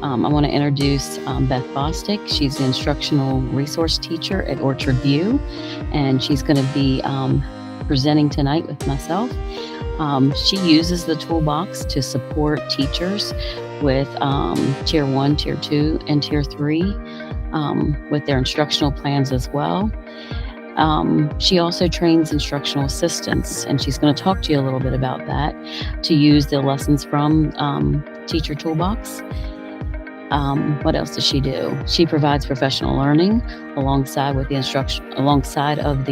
I want to introduce Beth Bostic. She's the instructional resource teacher at Orchard View, and she's going to be presenting tonight with myself. She uses the toolbox to support teachers with Tier 1, Tier 2, and Tier 3 with their instructional plans as well. She also trains instructional assistants, and she's going to talk to you a little bit about that, to use the lessons from Teacher Toolbox. What else does she do? She provides professional learning alongside of the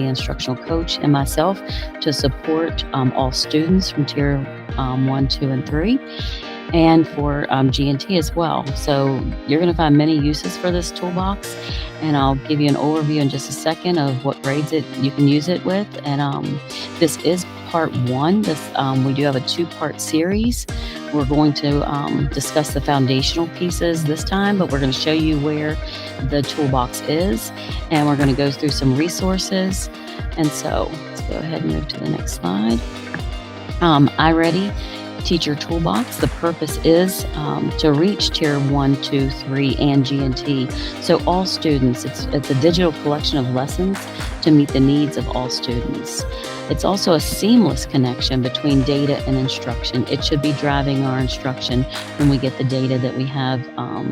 instructional coach and myself to support all students from Tier 1, 2, and 3, and for G&T as well. So you're going to find many uses for this toolbox, and I'll give you an overview in just a second of what grades you can use it with. And this is part one. We do have a two-part series. We're going to discuss the foundational pieces this time, but we're going to show you where the toolbox is, and we're going to go through some resources. And so let's go ahead and move to the next slide. iReady Teacher Toolbox. The purpose is to reach Tier 1, 2, 3, and G&T. So all students, it's a digital collection of lessons to meet the needs of all students. It's also a seamless connection between data and instruction. It should be driving our instruction when we get the data that we have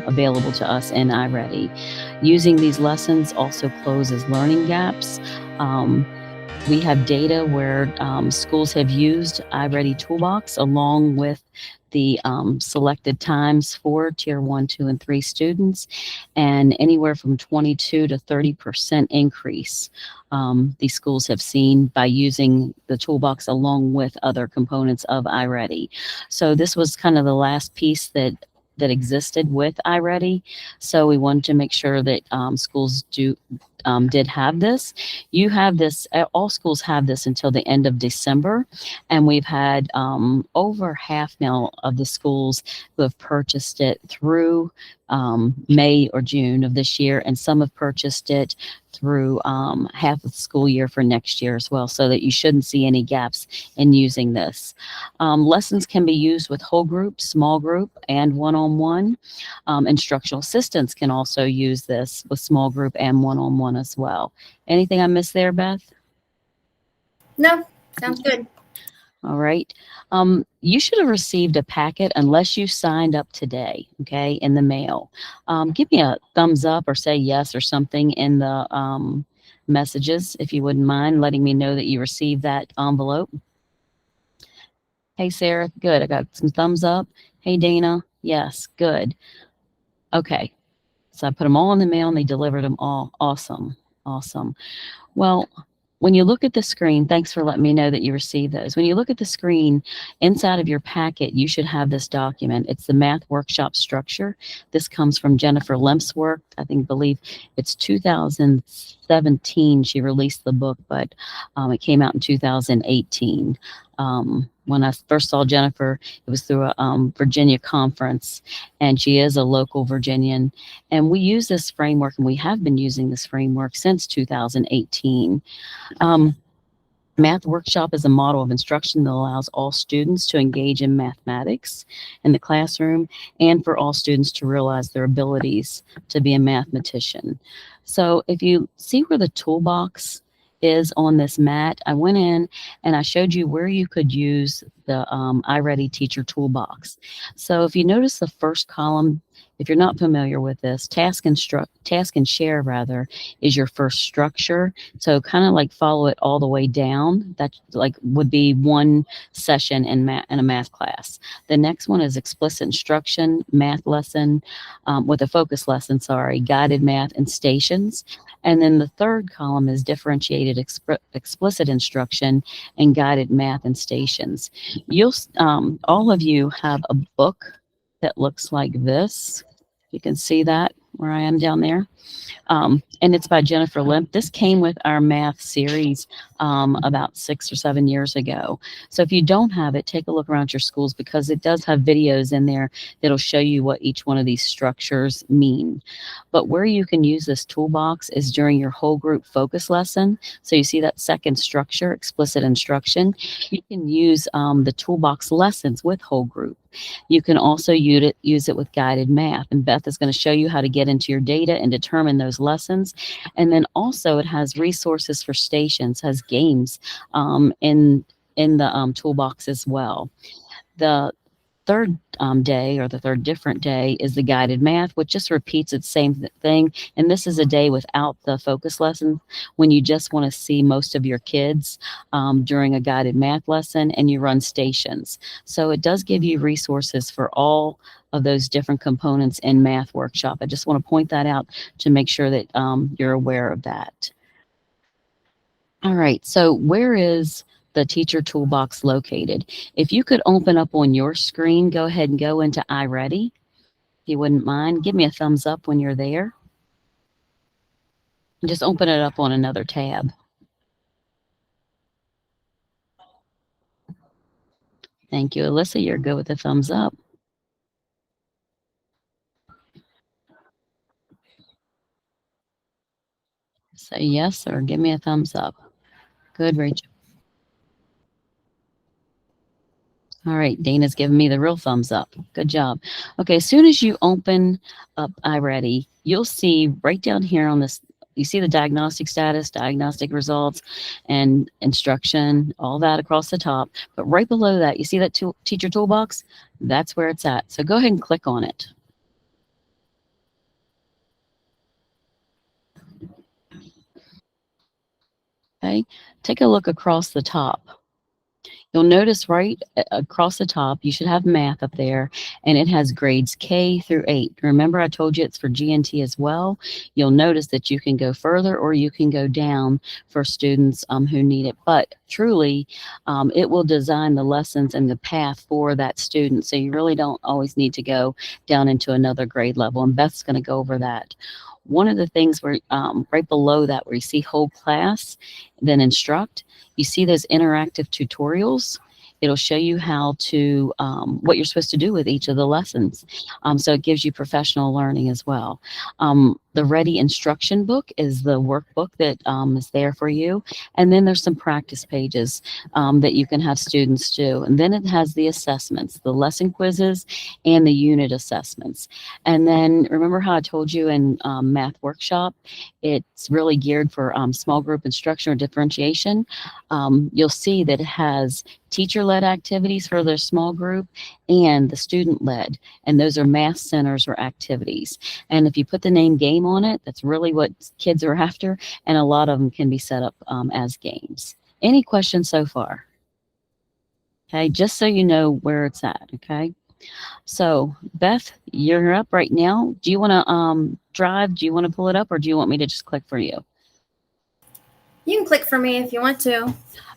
available to us in iReady. Using these lessons also closes learning gaps. We have data where schools have used iReady Toolbox along with the selected times for Tier 1, 2, and 3 students, and anywhere from 22 to 30% increase these schools have seen by using the toolbox along with other components of iReady. So this was kind of the last piece that existed with iReady. So we wanted to make sure that schools did have this. You have this, all schools have this until the end of December, and we've had over half now of the schools who have purchased it through May or June of this year, and some have purchased it through half of the school year for next year as well, so that you shouldn't see any gaps in using this. Lessons can be used with whole group, small group, and one-on-one. Instructional assistants can also use this with small group and one-on-one as well. Anything I missed there, Beth? No, sounds good. All right. You should have received a packet unless you signed up today, okay, in the mail. Give me a thumbs up or say yes or something in the messages, if you wouldn't mind letting me know that you received that envelope. Hey, Sarah, good. I got some thumbs up. Hey, Dana, yes, good. Okay, so I put them all in the mail and they delivered them all. Awesome, awesome. Well, when you look at the screen, thanks for letting me know that you received those. When you look at the screen, inside of your packet, you should have this document. It's the math workshop structure. This comes from Jennifer Lemp's work. Believe it's 2017 she released the book, but it came out in 2018. When I first saw Jennifer, it was through a Virginia conference, and she is a local Virginian. And we use this framework, and we have been using this framework since 2018. Math Workshop is a model of instruction that allows all students to engage in mathematics in the classroom and for all students to realize their abilities to be a mathematician. So if you see where the toolbox is on this mat, I went in and I showed you where you could use the iReady Teacher Toolbox. So if you notice the first column, if you're not familiar with this, task and share rather is your first structure. So kind of like follow it all the way down. That like would be one session in a math class. The next one is explicit instruction, math lesson with a focus lesson, guided math and stations. And then the third column is differentiated explicit instruction and guided math and stations. You'll all of you have a book that looks like this. You can see that where I am down there. And it's by Jennifer Lemp. This came with our math series about 6 or 7 years ago. So if you don't have it, take a look around your schools, because it does have videos in there that'll show you what each one of these structures mean. But where you can use this toolbox is during your whole group focus lesson. So you see that second structure, explicit instruction. You can use the toolbox lessons with whole group. You can also use it with guided math. And Beth is going to show you how to get into your data and determine those lessons. And then also it has resources for stations, has games in the toolbox as well. The third day, or the third different day, is the guided math, which just repeats its same thing. And this is a day without the focus lesson, when you just want to see most of your kids during a guided math lesson, and you run stations. So it does give you resources for all of those different components in Math Workshop. I just want to point that out to make sure that you're aware of that. All right, so where is the Teacher Toolbox located? If you could open up on your screen, go ahead and go into iReady. If you wouldn't mind, give me a thumbs up when you're there. And just open it up on another tab. Thank you, Alyssa. You're good with the thumbs up. Say yes or give me a thumbs up. Good, Rachel. All right, Dana's giving me the real thumbs up. Good job. Okay, as soon as you open up iReady, you'll see right down here on this, you see the diagnostic status, diagnostic results, and instruction, all that across the top. But right below that, you see that teacher toolbox? That's where it's at. So go ahead and click on it. Okay, take a look across the top. You'll notice right across the top, you should have math up there, and it has grades K through 8. Remember, I told you it's for GNT as well. You'll notice that you can go further or you can go down for students who need it. But truly, it will design the lessons and the path for that student. So you really don't always need to go down into another grade level. And Beth's going to go over that. One of the things where right below that, where you see whole class, then instruct, you see those interactive tutorials. It'll show you how to, what you're supposed to do with each of the lessons. So it gives you professional learning as well. The Ready instruction book is the workbook that is there for you. And then there's some practice pages that you can have students do. And then it has the assessments, the lesson quizzes, and the unit assessments. And then remember how I told you in Math Workshop, it's really geared for small group instruction or differentiation. You'll see that it has teacher-led activities for their small group and the student-led, and those are math centers or activities. And if you put the name game on it, that's really what kids are after, and a lot of them can be set up as games. Any questions so far? Okay, just so you know where it's at, okay? So Beth, you're up right now. Do you want to drive? Do you want to pull it up, or do you want me to just click for you? You can click for me if you want to.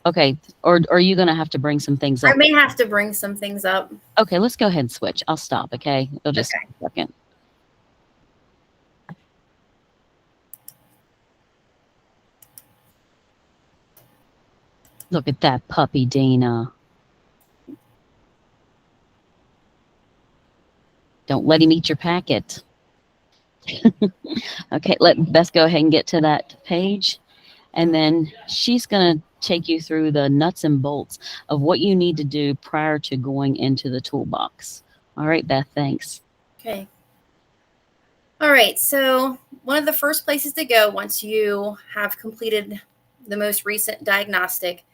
Okay, or are you going to have to bring some things up? I may have to bring some things up. Okay, let's go ahead and switch. I'll stop, okay? It'll just take a second. Look at that puppy, Dana. Don't let him eat your packet. Okay, let Beth go ahead and get to that page. And then she's going to take you through the nuts and bolts of what you need to do prior to going into the toolbox. All right, Beth, thanks. Okay. All right, so one of the first places to go once you have completed the most recent diagnostic,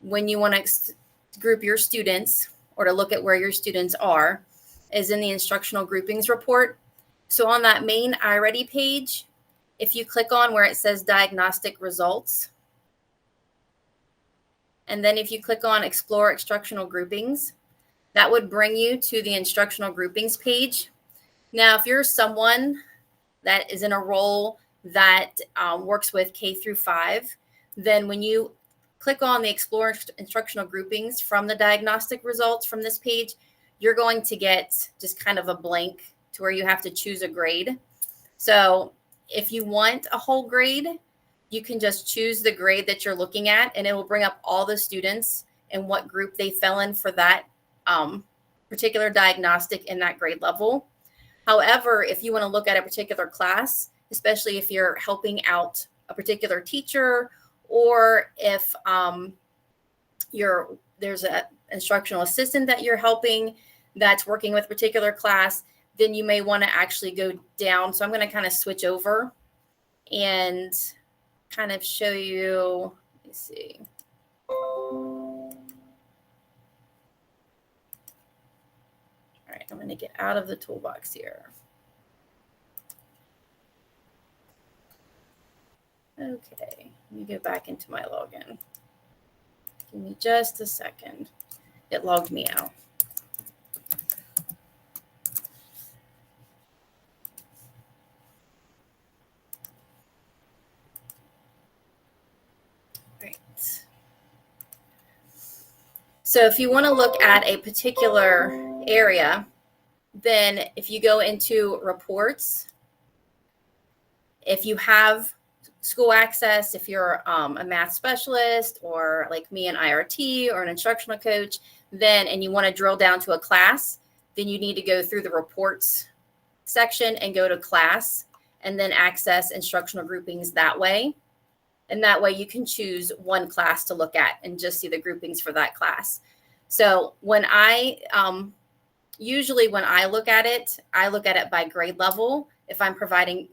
when you want to group your students or to look at where your students are, is in the instructional groupings report. So on that main iReady page, if you click on where it says diagnostic results, and then if you click on explore instructional groupings, that would bring you to the instructional groupings page. Now, if you're someone that is in a role that works with K through 5, then when you click on the explore instructional groupings from the diagnostic results from this page, you're going to get just kind of a blank to where you have to choose a grade. So if you want a whole grade, you can just choose the grade that you're looking at, and it will bring up all the students and what group they fell in for that particular diagnostic in that grade level. However, if you want to look at a particular class, especially if you're helping out a particular teacher, or if there's an instructional assistant that you're helping, that's working with a particular class, then you may want to actually go down. So I'm going to kind of switch over and kind of show you, let me see. All right, I'm going to get out of the toolbox here. Okay, let me go back into my login. Give me just a second. It logged me out. Right. So if you want to look at a particular area, then if you go into reports, if you have school access, if you're a math specialist or like me, an IRT or an instructional coach, then, and you want to drill down to a class, then you need to go through the reports section and go to class and then access instructional groupings that way. And that way you can choose one class to look at and just see the groupings for that class. So when I, usually when I look at it by grade level. If I'm providing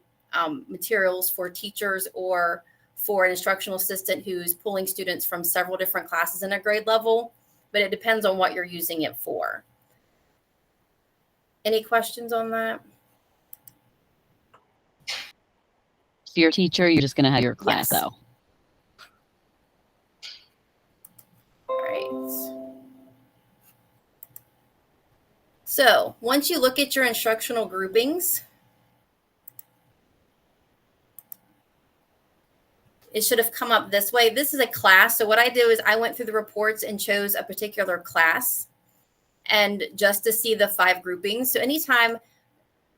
materials for teachers or for an instructional assistant who's pulling students from several different classes in a grade level, but it depends on what you're using it for. Any questions on that? If you're a teacher, you're just going to have your class, Yes. though. All right. So once you look at your instructional groupings, it should have come up this way. This is a class. So what I do is I went through the reports and chose a particular class and just to see the 5 groupings. So anytime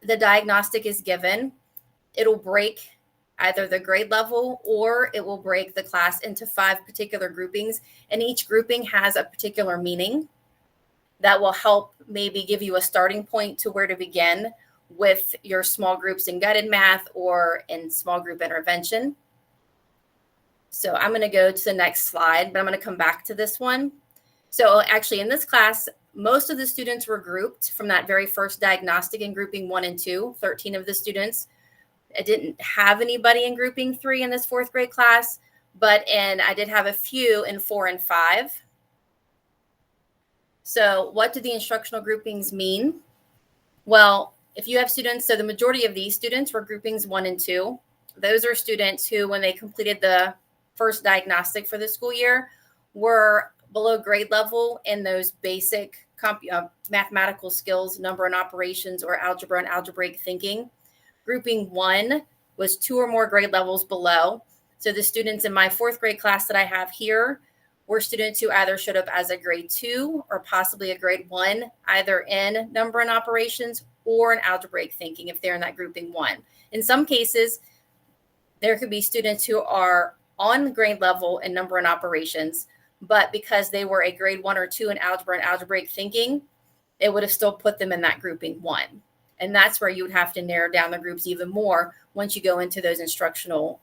the diagnostic is given, it'll break either the grade level or it will break the class into 5 particular groupings. And each grouping has a particular meaning that will help maybe give you a starting point to where to begin with your small groups in guided math or in small group intervention. So I'm going to go to the next slide, but I'm going to come back to this one. So actually in this class, most of the students were grouped from that very first diagnostic in grouping 1 and 2, 13 of the students. I didn't have anybody in grouping 3 in this 4th grade class, but I did have a few in 4 and 5. So what do the instructional groupings mean? Well, if you have students, so the majority of these students were groupings 1 and 2. Those are students who, when they completed the first diagnostic for the school year, were below grade level in those basic mathematical skills, number and operations, or algebra and algebraic thinking. Grouping 1 was 2 or more grade levels below. So the students in my 4th grade class that I have here were students who either showed up as a grade 2 or possibly a grade 1, either in number and operations or in algebraic thinking if they're in that grouping 1. In some cases, there could be students who are on grade level in number and operations, but because they were a grade 1 or 2 in algebra and algebraic thinking, it would have still put them in that grouping 1. And that's where you would have to narrow down the groups even more once you go into those instructional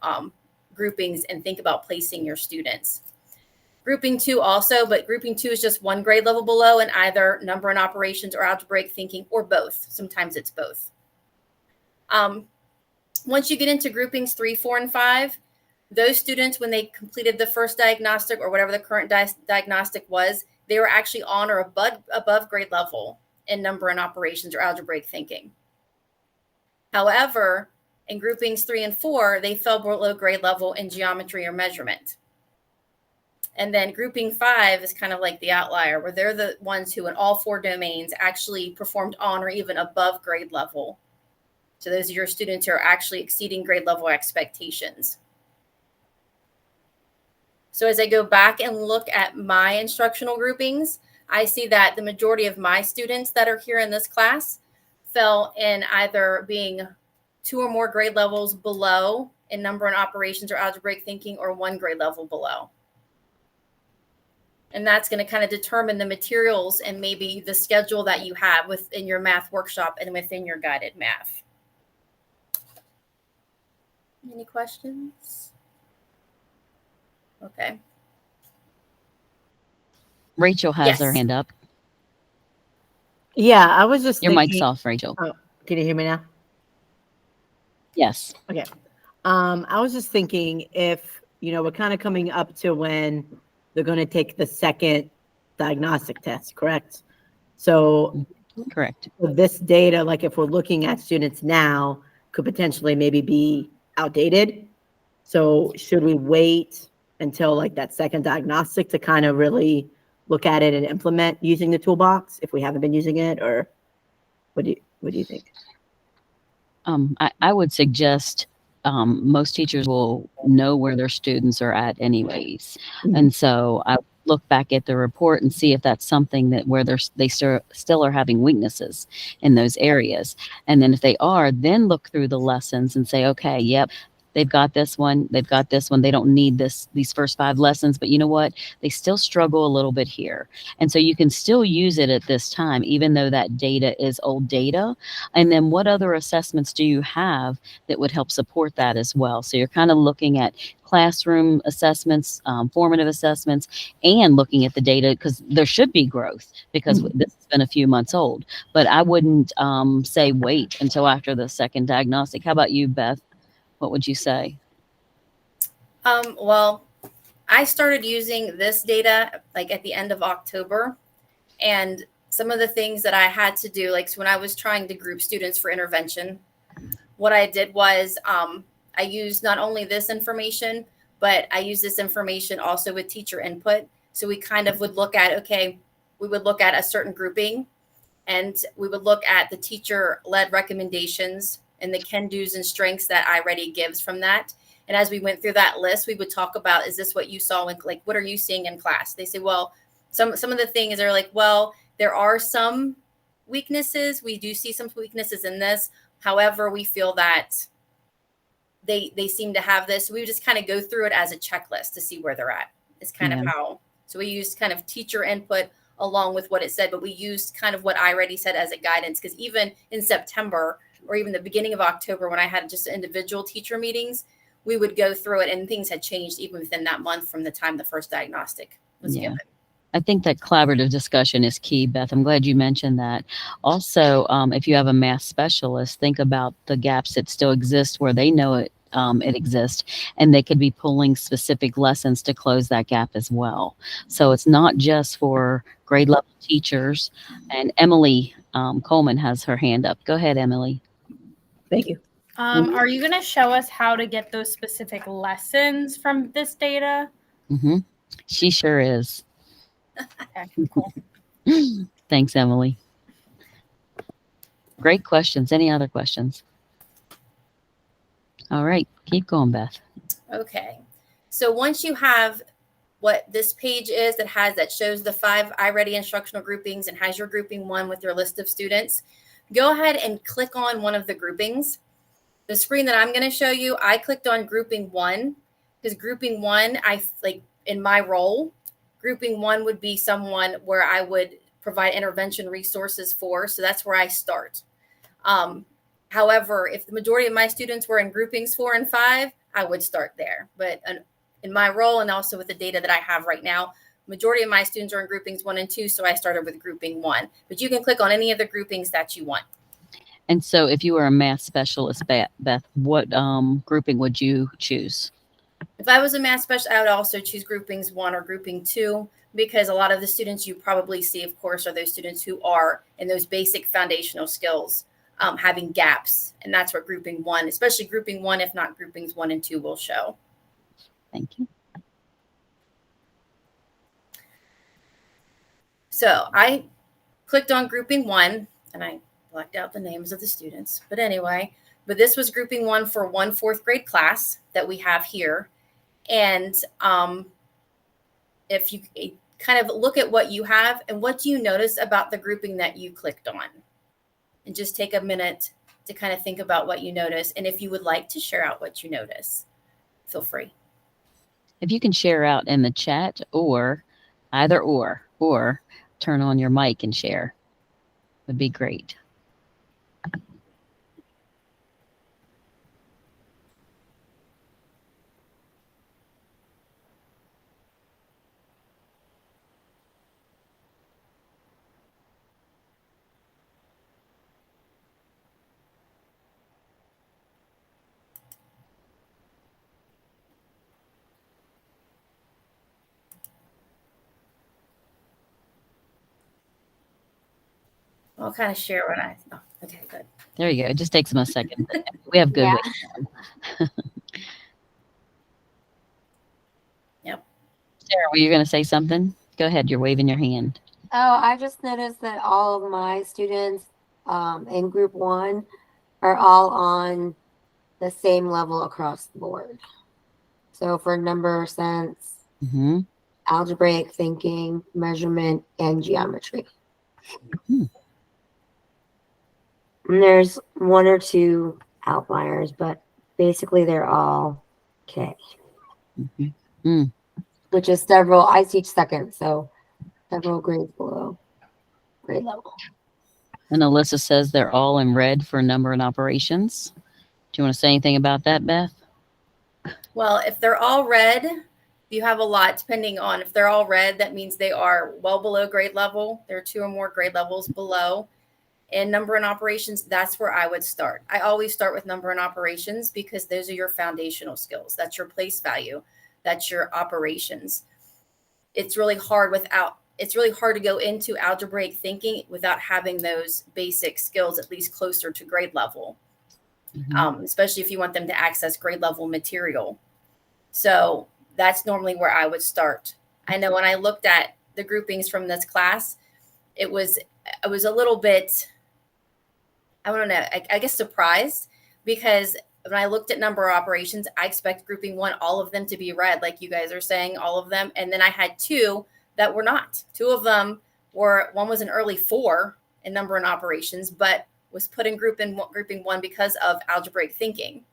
groupings and think about placing your students. Grouping 2 also, but grouping 2 is just 1 grade level below in either number and operations or algebraic thinking, or both. Sometimes it's both. Once you get into groupings 3, 4, and 5, those students, when they completed the first diagnostic or whatever the current diagnostic was, they were actually on or above grade level in number and operations or algebraic thinking. However, in groupings 3 and 4, they fell below grade level in geometry or measurement. And then grouping 5 is kind of like the outlier, where they're the ones who in all 4 domains actually performed on or even above grade level. So those are your students who are actually exceeding grade level expectations. So as I go back and look at my instructional groupings, I see that the majority of my students that are here in this class fell in either being 2 or more grade levels below in number and operations or algebraic thinking, or 1 grade level below. And that's going to kind of determine the materials and maybe the schedule that you have within your math workshop and within your guided math. Any questions? Okay. Rachel has her Yes. hand up. Yeah, I was just Your mic's thinking. off, Rachel. Oh, can you hear me now? Yes. Okay. I was just thinking if, we're kind of coming up to when they're going to take the second diagnostic test, correct? So Correct. this data, like if we're looking at students now, could potentially maybe be outdated. So should we wait until like that second diagnostic to kind of really look at it and implement using the toolbox if we haven't been using it, or what do you think? I would suggest most teachers will know where their students are at anyways. And so I look back at the report and see if that's something that where they still are having weaknesses in those areas. And then if they are, then look through the lessons and say, okay, yep, they've got this one, they've got this one. They don't need these first 5 lessons, but you know what? They still struggle a little bit here. And so you can still use it at this time, even though that data is old data. And then what other assessments do you have that would help support that as well? So you're kind of looking at classroom assessments, formative assessments, and looking at the data because there should be growth because this has been a few months old. But I wouldn't say wait until after the second diagnostic. How about you, Beth? What would you say? Well, I started using this data like at the end of October, and some of the things that I had to do, like so when I was trying to group students for intervention, what I did was I used not only this information, but I used this information also with teacher input. So we kind of would look at, okay, we would look at a certain grouping and we would look at the teacher led recommendations and the can do's and strengths that iReady gives from that. And as we went through that list, we would talk about, is this what you saw? Like, what are you seeing in class? They say, well, some of the things are like, well, there are some weaknesses. We do see some weaknesses in this. However, we feel that they seem to have this. We just kind of go through it as a checklist to see where they're at. It's kind of how. So we used kind of teacher input along with what it said, but we used kind of what I already said as a guidance, because even in September or even the beginning of October, when I had just individual teacher meetings, we would go through it and things had changed even within that month from the time the first diagnostic was given. I think that collaborative discussion is key, Beth. I'm glad you mentioned that. Also, if you have a math specialist, think about the gaps that still exist where they know it exists, and they could be pulling specific lessons to close that gap as well. So it's not just for grade level teachers. And Emily Coleman has her hand up. Go ahead, Emily. Thank you. Are you going to show us how to get those specific lessons from this data? She sure is. Okay, cool. Thanks, Emily. Great questions. Any other questions? All right, keep going, Beth. Okay. So once you have what this page is that shows the 5 iReady instructional groupings and has your grouping 1 with your list of students, go ahead and click on one of the groupings. The screen that I'm going to show you, I clicked on grouping 1 because grouping 1, I like in my role, grouping 1 would be someone where I would provide intervention resources for. So that's where I start. However, if the majority of my students were in groupings 4 and 5, I would start there. But in my role and also with the data that I have right now, majority of my students are in groupings 1 and 2, so I started with grouping 1. But you can click on any of the groupings that you want. And so if you were a math specialist, Beth, what grouping would you choose? If I was a math specialist, I would also choose groupings 1 or grouping 2, because a lot of the students you probably see, of course, are those students who are in those basic foundational skills, having gaps. And that's what grouping 1, especially grouping 1, if not groupings 1 and 2, will show. Thank you. So I clicked on grouping 1 and I blacked out the names of the students. But anyway, this was grouping 1 for 1 4th grade class that we have here. And if you kind of look at what you have and what do you notice about the grouping that you clicked on, and just take a minute to kind of think about what you notice. And if you would like to share out what you notice, feel free. If you can share out in the chat or either or turn on your mic and share, would be great. I'll kind of share what I. Oh, okay, good. There you go. It just takes them a second. But we have good Yeah. ways. Yep. Sarah, were you going to say something? Go ahead. You're waving your hand. Oh, I just noticed that all of my students in group 1 are all on the same level across the board. So for number sense, Mm-hmm. algebraic thinking, measurement, and geometry. Hmm. And there's 1 or 2 outliers, but basically they're all K, Mm-hmm. which is several. I teach second, so several grades below grade level. And Alyssa says they're all in red for number and operations. Do you want to say anything about that, Beth? Well, if they're all red, you have a lot. Depending on if they're all red, that means they are well below grade level. There are 2 or more grade levels below. And number and operations, that's where I would start. I always start with number and operations because those are your foundational skills. That's your place value. That's your operations. It's really hard to go into algebraic thinking without having those basic skills at least closer to grade level, especially if you want them to access grade level material. So that's normally where I would start. I know when I looked at the groupings from this class, it was a little bit, I don't know, I guess surprised, because when I looked at number operations, I expect grouping 1, all of them to be red, like you guys are saying, all of them. And then I had 2 that were not. 2 of them were, one was an early 4 in number and operations, but was put in grouping 1 because of algebraic thinking.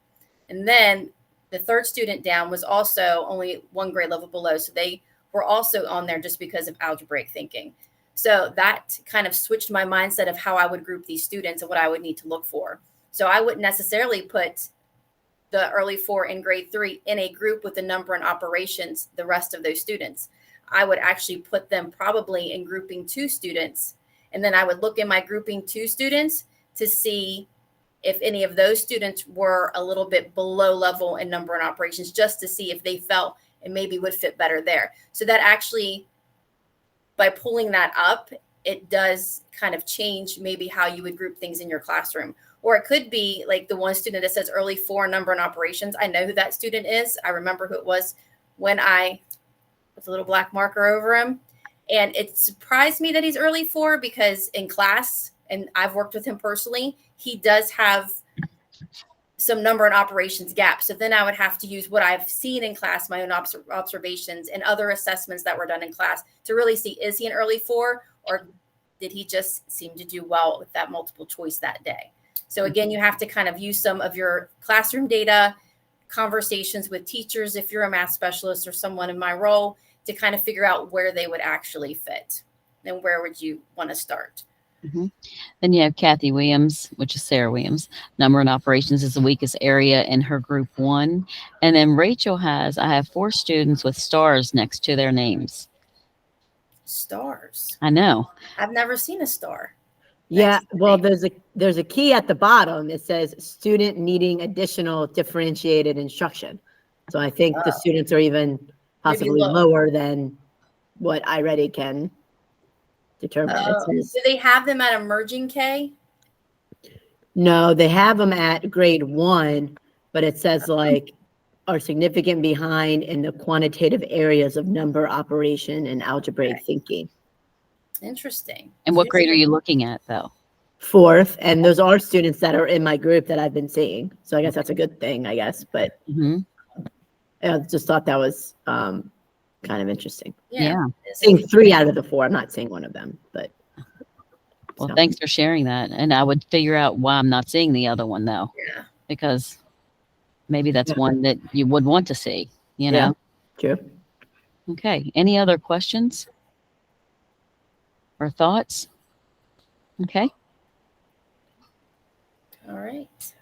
And then the third student down was also only 1 grade level below. So they were also on there just because of algebraic thinking. So that kind of switched my mindset of how I would group these students and what I would need to look for. So I wouldn't necessarily put the early 4 in grade 3 in a group with the number and operations, the rest of those students. I would actually put them probably in grouping 2 students. And then I would look in my grouping 2 students to see if any of those students were a little bit below level in number and operations, just to see if they felt it maybe would fit better there. So that actually, by pulling that up, it does kind of change maybe how you would group things in your classroom. Or it could be like the one student that says early 4 number and operations. I know who that student is. I remember who it was when I put a little black marker over him. And it surprised me that he's early 4 because in class, and I've worked with him personally, he does have some number and operations gaps. So then I would have to use what I've seen in class, my own observations and other assessments that were done in class to really see, is he an early 4 or did he just seem to do well with that multiple choice that day? So again, you have to kind of use some of your classroom data, conversations with teachers, if you're a math specialist or someone in my role, to kind of figure out where they would actually fit. And where would you want to start? Mm-hmm. Then you have Kathy Williams, which is Sarah Williams. Number and operations is the weakest area in her group 1. And then Rachel has, I have 4 students with stars next to their names. Stars. I know. I've never seen a star. Yeah, well, there's a key at the bottom. It says student needing additional differentiated instruction. So I think the students are even possibly lower than what I already can determine. Do they have them at emerging K? No, they have them at grade 1, but it says like are significant behind in the quantitative areas of number operation and algebraic thinking. Interesting. And what grade are you looking at, though? 4th, and those are students that are in my group that I've been seeing. So I guess that's a good thing, I guess. But I just thought that was kind of interesting. Yeah. Seeing 3 out of the 4. I'm not seeing one of them, but. Well, thanks for sharing that. And I would figure out why I'm not seeing the other one, though. Yeah. Because maybe that's one that you would want to see, you know? Yeah, true. Okay. Any other questions or thoughts? Okay. All right.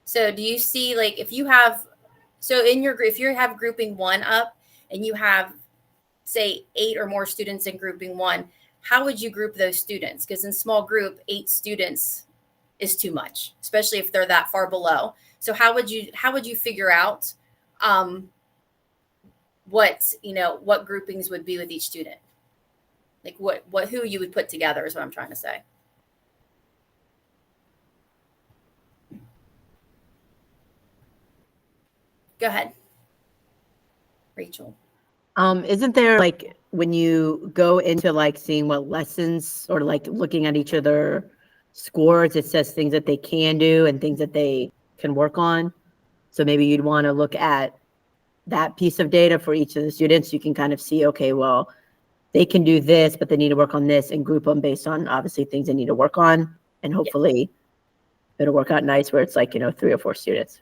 So do you see, like, if you have, so in your group, if you have grouping 1 up and you have, say, 8 or more students in grouping 1, how would you group those students? Because in small group, 8 students is too much, especially if they're that far below. So how would you figure out what groupings would be with each student? Like who you would put together is what I'm trying to say. Go ahead, Rachel. Isn't there like when you go into like seeing what lessons or like looking at each of their scores, it says things that they can do and things that they can work on. So maybe you'd want to look at that piece of data for each of the students. You can kind of see, okay, well, they can do this, but they need to work on this, and group them based on obviously things they need to work on. And hopefully it'll work out nice where it's like, 3 or 4 students.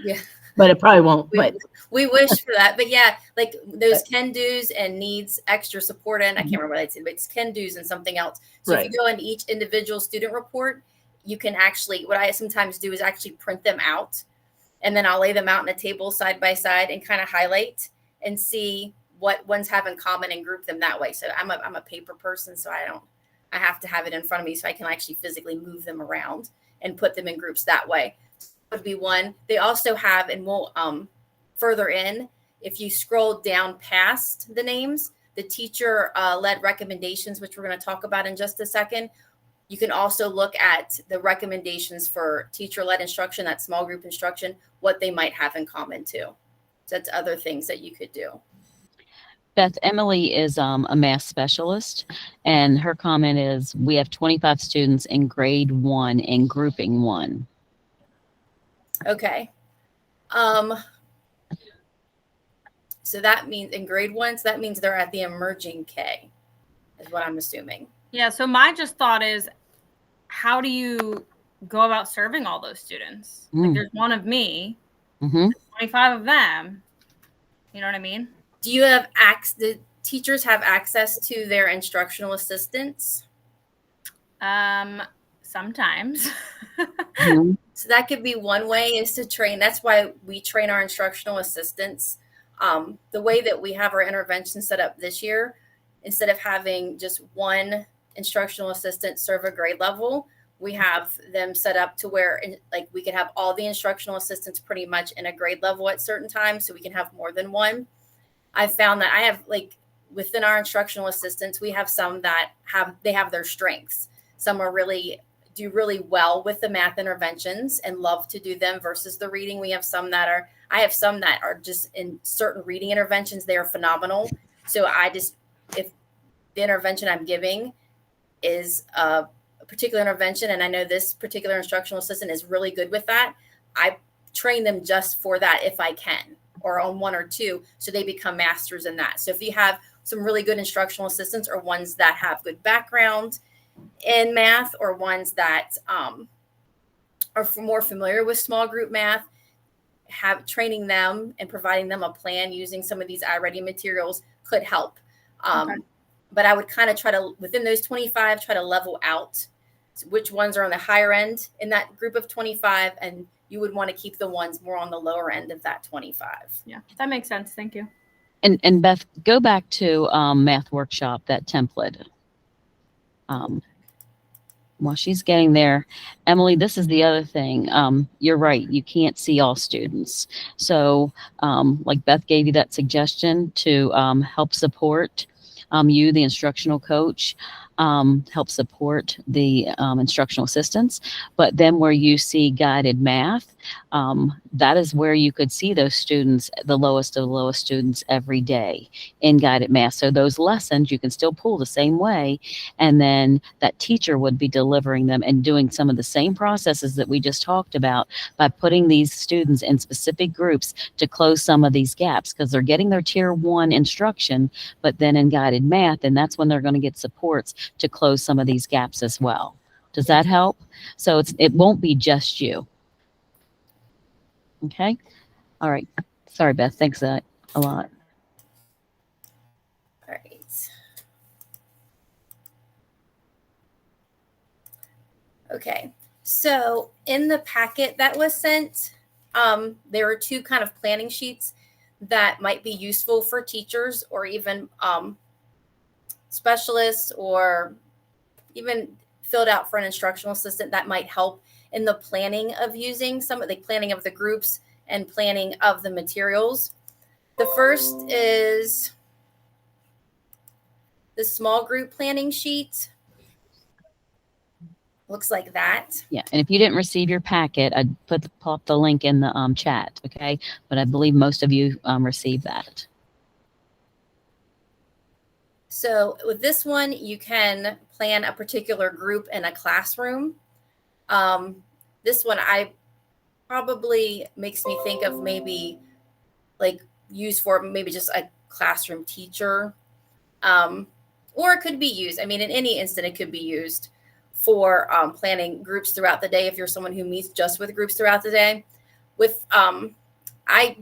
Yeah. But it probably won't. But We wish for that. But yeah, like those can do's and needs extra support in. I can't remember what I said, but it's can do's and something else. So if you go into each individual student report, you can actually, what I sometimes do is actually print them out, and then I'll lay them out in a table side by side and kind of highlight and see what ones have in common and group them that way. So I'm a paper person, so I have to have it in front of me so I can actually physically move them around and put them in groups that way. Would be one. They also have, and we'll further in, if you scroll down past the names, the teacher led recommendations, which we're going to talk about in just a second. You can also look at the recommendations for teacher led instruction, that small group instruction, what they might have in common too. So that's other things that you could do. Beth, Emily is a math specialist, and her comment is we have 25 students in grade 1 in grouping 1. Okay. So that means in grade 1, so that means they're at the emerging K, is what I'm assuming. Yeah. So my just thought is, how do you go about serving all those students? Like there's one of me, 25 of them. You know what I mean? Do you have the teachers have access to their instructional assistants? Sometimes. So that could be one way, is to train. That's why we train our instructional assistants. The way that we have our intervention set up this year, instead of having just one instructional assistant serve a grade level, we have them set up to where like we can have all the instructional assistants pretty much in a grade level at certain times, so we can have more than one. I've found that I have, like, within our instructional assistants, we have some that have their strengths. Some are do really well with the math interventions and love to do them versus the reading. I have some that are just in certain reading interventions, they are phenomenal. So if the intervention I'm giving is a particular intervention, and I know this particular instructional assistant is really good with that, I train them just for that if I can, or on 1 or 2, so they become masters in that. So if you have some really good instructional assistants, or ones that have good background in math, or ones that are more familiar with small group math, training them and providing them a plan using some of these iReady materials could help. Okay. But I would kind of try to, within those 25, try to level out which ones are on the higher end in that group of 25, and you would want to keep the ones more on the lower end of that 25. Yeah, that makes sense. Thank you. And Beth, go back to Math Workshop, that template. While she's getting there, Emily, this is the other thing. You're right. You can't see all students. So like Beth gave you that suggestion to help support you, the instructional coach, help support the instructional assistants. But then where you see guided math, that is where you could see those students, the lowest of the lowest students every day in guided math. So those lessons you can still pull the same way, and then that teacher would be delivering them and doing some of the same processes that we just talked about by putting these students in specific groups to close some of these gaps, because they're getting their tier 1 instruction, but then in guided math, and that's when they're going to get supports to close some of these gaps as well. Does that help? So it won't be just you. Okay. All right. Sorry, Beth. Thanks a lot. All right. Okay. So in the packet that was sent, there are 2 kind of planning sheets that might be useful for teachers, or even specialists, or even filled out for an instructional assistant, that might help in the planning of using some of the planning of the groups and planning of the materials. The first is the small group planning sheet. looks like that. Yeah, and if you didn't receive your packet, I'd pop the link in the chat, okay? But I believe most of you received that. So with this one, you can plan a particular group in a classroom. This one probably makes me think of maybe like used for maybe just a classroom teacher. Or it could be used. I mean, in any instant, it could be used for planning groups throughout the day if you're someone who meets just with groups throughout the day. With I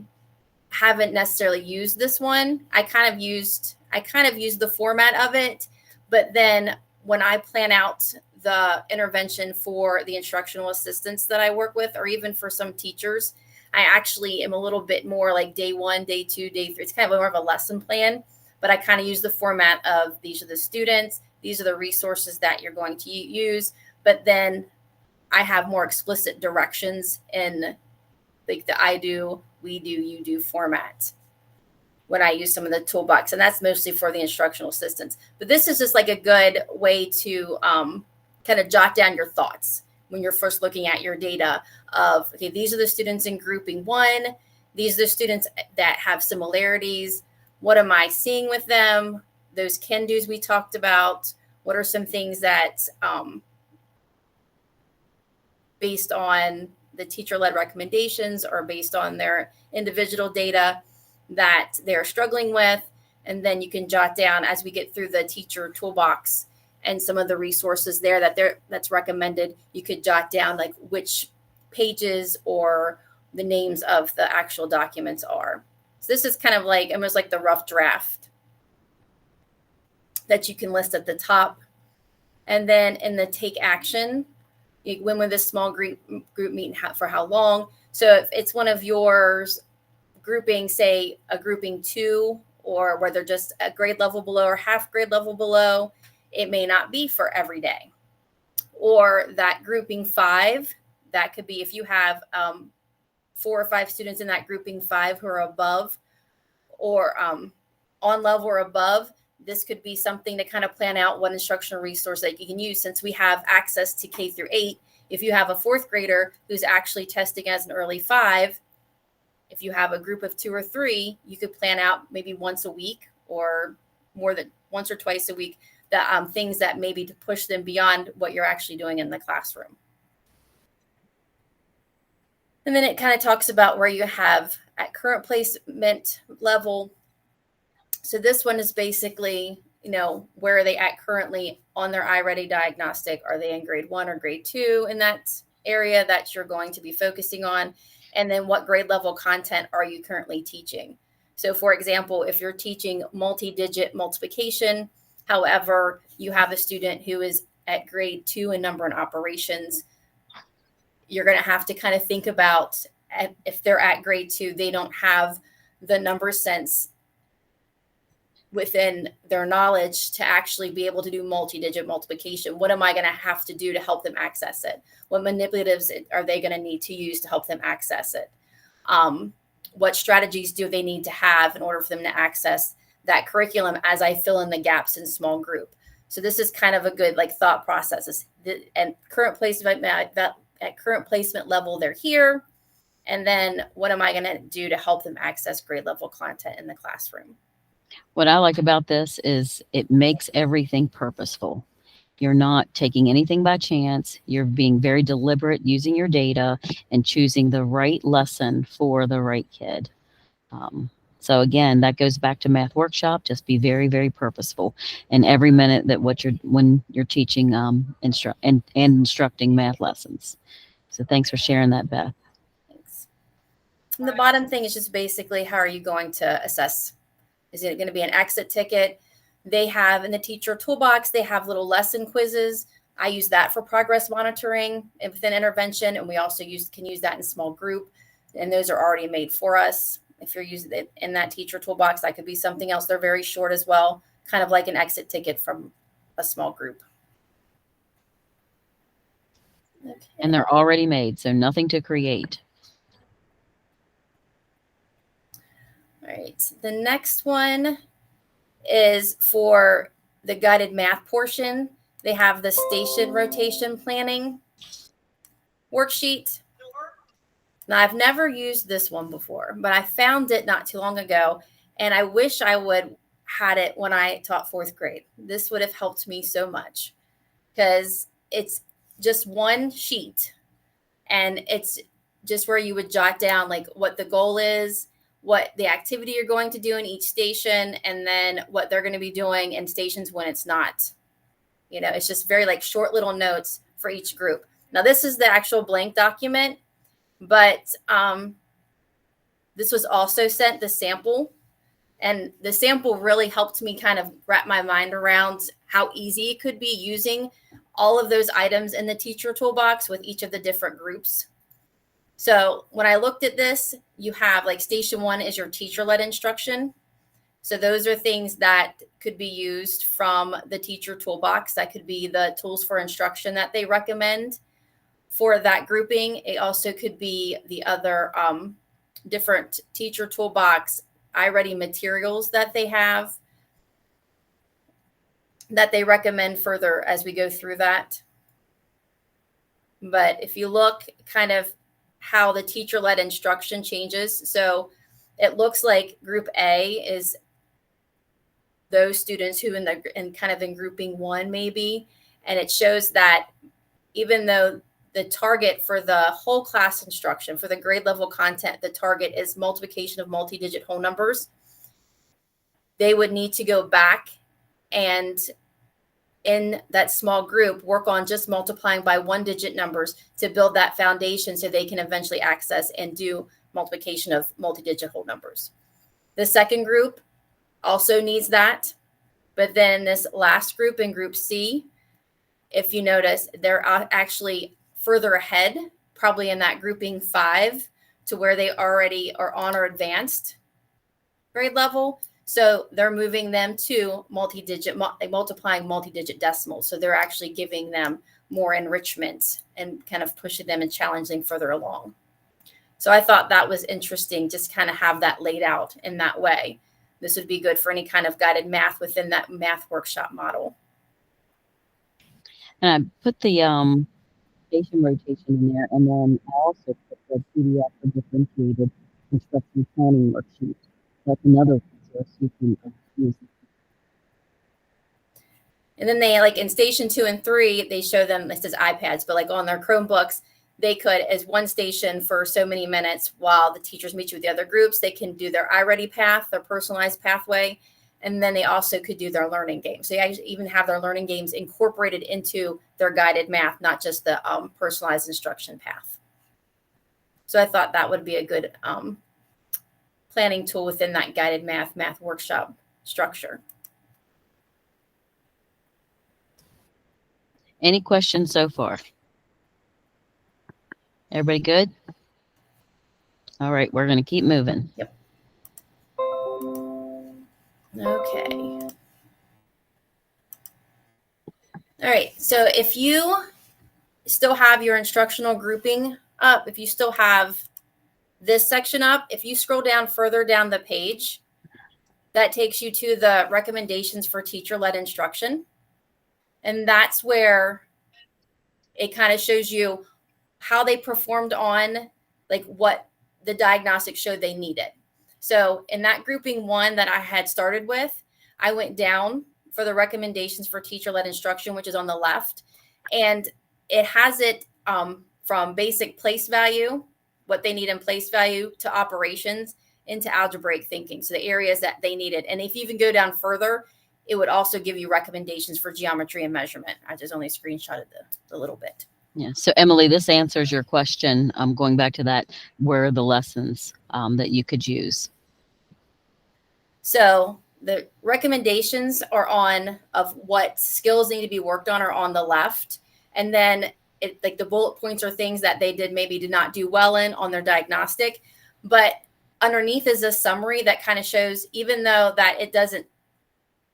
haven't necessarily used this one. I kind of used the format of it, but then when I plan out the intervention for the instructional assistants that I work with, or even for some teachers, I actually am a little bit more like day 1, day 2, day 3. It's kind of more of a lesson plan, but I kind of use the format of these are the students, these are the resources that you're going to use, but then I have more explicit directions in like the I do, we do, you do format when I use some of the toolbox, and that's mostly for the instructional assistants. But this is just like a good way to kind of jot down your thoughts when you're first looking at your data of, okay, these are the students in grouping 1. These are the students that have similarities. What am I seeing with them? Those can-dos we talked about. What are some things that based on the teacher-led recommendations or based on their individual data that they're struggling with? And then you can jot down as we get through the teacher toolbox and some of the resources there that's recommended. You could jot down like which pages or the names of the actual documents are. So this is kind of like almost like the rough draft that you can list at the top. And then in the take action, when will this small group meet and for how long? So if it's one of yours grouping, say a grouping 2, or where they're just a grade level below or half grade level below, it may not be for every day. Or that grouping 5, that could be if you have 4 or 5 students in that grouping 5 who are above or on level or above, this could be something to kind of plan out what instructional resource that you can use. Since we have access to K through 8, if you have a 4th grader who's actually testing as an early 5, if you have a group of 2 or 3, you could plan out maybe once a week or more than once or twice a week, the things that maybe to push them beyond what you're actually doing in the classroom. And then it kind of talks about where you have at current placement level. So this one is basically, where are they at currently on their iReady diagnostic? Are they in grade 1 or grade 2 in that area that you're going to be focusing on? And then what grade level content are you currently teaching? So for example, if you're teaching multi-digit multiplication, however, you have a student who is at grade 2 in number and operations, you're going to have to kind of think about if they're at grade 2, they don't have the number sense within their knowledge to actually be able to do multi-digit multiplication. What am I going to have to do to help them access it? What manipulatives are they going to need to use to help them access it? What strategies do they need to have in order for them to access that curriculum as I fill in the gaps in small group? So this is kind of a good thought process. And current placement, at current placement level, they're here. And then what am I going to do to help them access grade level content in the classroom? What I like about this is it makes everything purposeful. You're not taking anything by chance. You're being very deliberate using your data and choosing the right lesson for the right kid. So again, that goes back to math workshop. Just be very, very purposeful in every minute that when you're teaching and instructing math lessons. So thanks for sharing that, Beth. Thanks. And the bottom thing is just basically how are you going to assess? Is it going to be an exit ticket? They have in the teacher toolbox, they have little lesson quizzes. I use that for progress monitoring within intervention. And we also can use that in small group. And those are already made for us. If you're using it in that teacher toolbox, that could be something else. They're very short as well, kind of like an exit ticket from a small group. Okay. And they're already made, so nothing to create. All right. The next one is for the guided math portion. they have the station rotation planning worksheet. Now, I've never used this one before, but I found it not too long ago, and I wish I would had it when I taught 4th grade. This would have helped me so much because it's just one sheet, and it's just where you would jot down like what the goal is, what the activity you're going to do in each station, and then what they're going to be doing in stations when it's not. You know, it's just very like short little notes for each group. Now, this is the actual blank document, but this was also sent the sample, and the sample really helped me kind of wrap my mind around how easy it could be using all of those items in the teacher toolbox with each of the different groups. So when I looked at this, you have like station 1 is your teacher-led instruction. So those are things that could be used from the teacher toolbox. That could be the tools for instruction that they recommend for that grouping. It also could be the other different teacher toolbox iReady materials that they have that they recommend further as we go through that. But if you look kind of how the teacher-led instruction changes, so it looks like group A is those students who in kind of in grouping 1 maybe, and it shows that even though the target for the whole class instruction, for the grade level content, the target is multiplication of multi-digit whole numbers, they would need to go back and in that small group work on just multiplying by 1-digit numbers to build that foundation so they can eventually access and do multiplication of multi-digit whole numbers. The second group also needs that, but then this last group in group C, if you notice, they're actually further ahead, probably in that grouping 5 to where they already are on or advanced grade level. So they're moving them to multiplying multi-digit decimals. So they're actually giving them more enrichment and kind of pushing them and challenging further along. So I thought that was interesting, just kind of have that laid out in that way. This would be good for any kind of guided math within that math workshop model. And I put the station rotation in there, and then I also put the PDF for differentiated instructional planning worksheet. That's another resource you can use. And then they, like in station 2 and 3, they show them, this is iPads, but like on their Chromebooks, they could, as one station for so many minutes while the teachers meet you with the other groups, they can do their iReady path, their personalized pathway. And then they also could do their learning games. So you even have their learning games incorporated into their guided math, not just the personalized instruction path. So I thought that would be a good planning tool within that guided math workshop structure. Any questions so far? Everybody good? All right, we're going to keep moving. Yep. Okay. All right, so if you still have your instructional grouping up, if you still have this section up, if you scroll down further down the page, that takes you to the recommendations for teacher-led instruction. And that's where it kind of shows you how they performed on like what the diagnostic showed they needed. So in that grouping 1 that I had started with, I went down for the recommendations for teacher-led instruction, which is on the left. And it has it from basic place value, what they need in place value, to operations, into algebraic thinking. So the areas that they needed. And if you even go down further, it would also give you recommendations for geometry and measurement. I just only screenshotted the little bit. Yeah. So Emily, this answers your question. Going back to that, where are the lessons that you could use? So the recommendations are on of what skills need to be worked on are on the left. And then like the bullet points are things that they did not do well in on their diagnostic. But underneath is a summary that kind of shows, even though that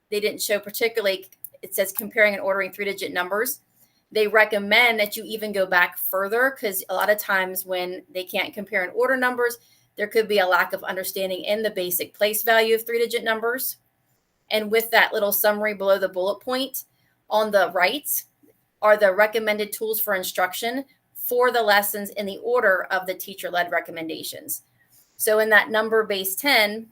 they didn't show particularly, it says comparing and ordering 3-digit numbers. They recommend that you even go back further, because a lot of times when they can't compare and order numbers, there could be a lack of understanding in the basic place value of 3-digit numbers. And with that little summary below the bullet point, On the right are the recommended tools for instruction for the lessons in the order of the teacher-led recommendations. So in that number base 10,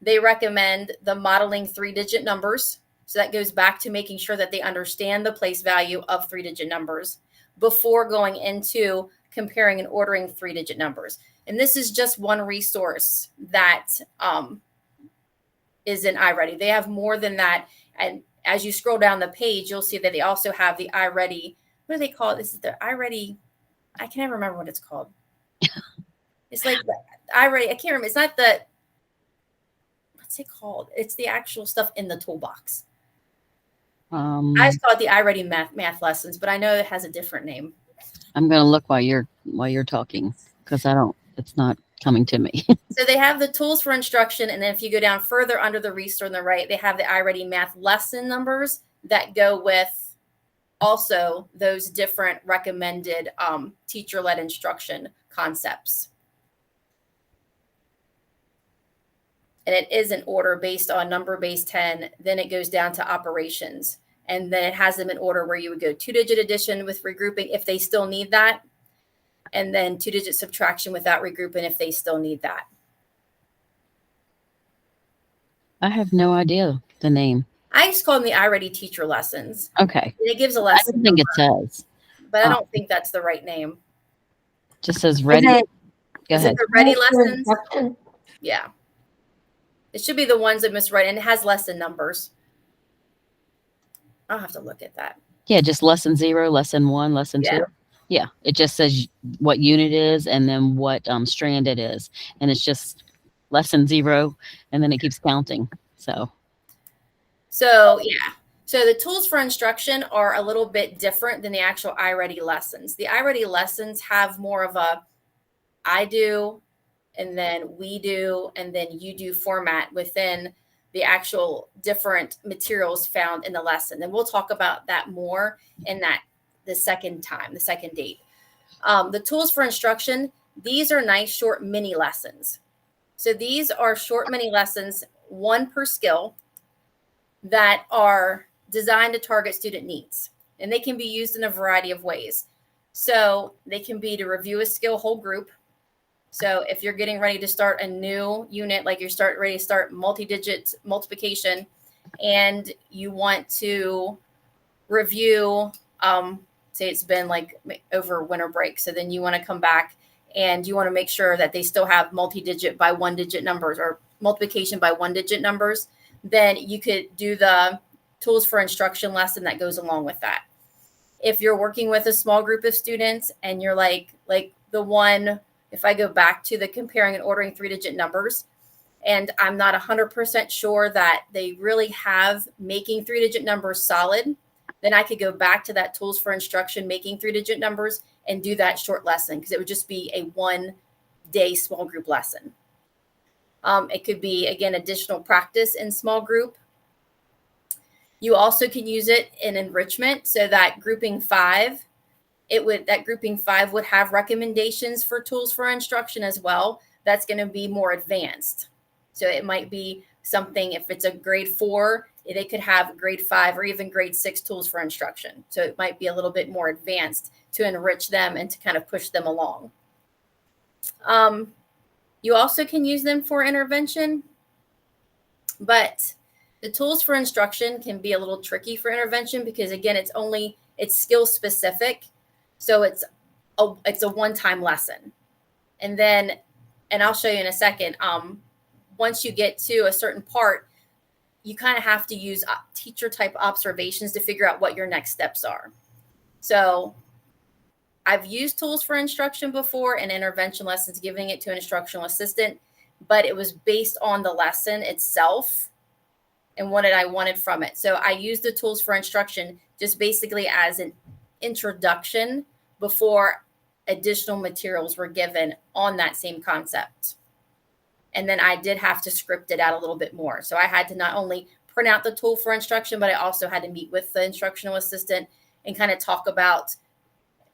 they recommend the modeling 3-digit numbers. So that goes back to making sure that they understand the place value of 3-digit numbers before going into comparing and ordering 3-digit numbers. And this is just one resource that is in iReady. They have more than that. And as you scroll down the page, you'll see that they also have the iReady. What do they call it? This is the iReady. I can never remember what it's called. It's like the iReady. I can't remember. It's not the, what's it called? It's the actual stuff in the toolbox. I just call it the iReady math lessons, but I know it has a different name. I'm going to look while you're talking, because it's not coming to me. So they have the tools for instruction. And then if you go down further under the resource on the right, they have the iReady math lesson numbers that go with also those different recommended teacher-led instruction concepts. And it is in order based on number base 10. Then it goes down to operations. And then it has them in order where you would go 2-digit addition with regrouping if they still need that. And then 2-digit subtraction without regrouping if they still need that. I have no idea the name. I just call them the iReady teacher lessons. Okay. And it gives a I lesson don't think number, it says. but I don't think that's the right name. Just says ready. Is it- Go Is ahead. it the ready lessons? Instruction? Yeah. It should be the ones that miswrite, and it has lesson numbers. I'll have to look at that. Yeah, just lesson 0, lesson 1, lesson 2. Yeah, it just says what unit it is and then what strand it is. And it's just lesson 0, and then it keeps counting. So Yeah. So the tools for instruction are a little bit different than the actual iReady lessons. The iReady lessons have more of a I do, and then we do, and then you do format within the actual different materials found in the lesson. And we'll talk about that more in the second date. The tools for instruction, these are nice short mini lessons. So these are short mini lessons, 1 per skill, that are designed to target student needs. And they can be used in a variety of ways. So they can be to review a skill whole group. So if you're getting ready to start a new unit, like you're ready to start multi-digit multiplication, and you want to review, say it's been like over winter break. So then you want to come back and you want to make sure that they still have multi-digit by 1-digit numbers or multiplication by 1-digit numbers. Then you could do the tools for instruction lesson that goes along with that. If you're working with a small group of students and you're like the one, if I go back to the comparing and ordering 3-digit numbers, and I'm not 100% sure that they really have making 3-digit numbers solid, then I could go back to that tools for instruction, making 3-digit numbers, and do that short lesson, because it would just be a 1-day small group lesson. It could be, again, additional practice in small group. You also can use it in enrichment, so that grouping 5, grouping 5 would have recommendations for tools for instruction as well. That's going to be more advanced. So it might be something, if it's a grade 4, they could have grade 5 or even grade 6 tools for instruction. So it might be a little bit more advanced to enrich them and to kind of push them along. You also can use them for intervention, but the tools for instruction can be a little tricky for intervention because, again, it's skill specific. So it's a one-time lesson. And I'll show you in a second, once you get to a certain part, you kind of have to use teacher type observations to figure out what your next steps are. So I've used tools for instruction before in intervention lessons, giving it to an instructional assistant, but it was based on the lesson itself and what I wanted from it. So I used the tools for instruction just basically as an introduction before additional materials were given on that same concept. And then I did have to script it out a little bit more. So I had to not only print out the tool for instruction, but I also had to meet with the instructional assistant and kind of talk about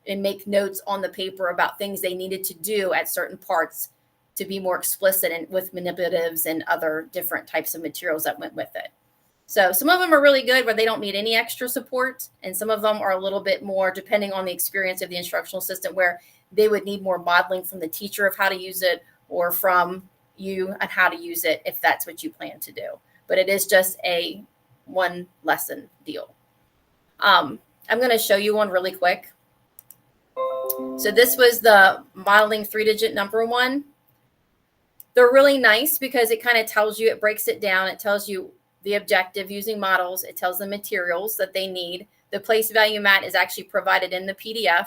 and make notes on the paper about things they needed to do at certain parts to be more explicit and with manipulatives and other different types of materials that went with it. So some of them are really good where they don't need any extra support. And some of them are a little bit more depending on the experience of the instructional assistant where they would need more modeling from the teacher of how to use it or from you on how to use it if that's what you plan to do. But it is just a one lesson deal. I'm going to show you one really quick. So this was the modeling 3-digit number one. They're really nice because it kind of tells you, it breaks it down. It tells you the objective using models. It tells the materials that they need. The place value mat is actually provided in the PDF.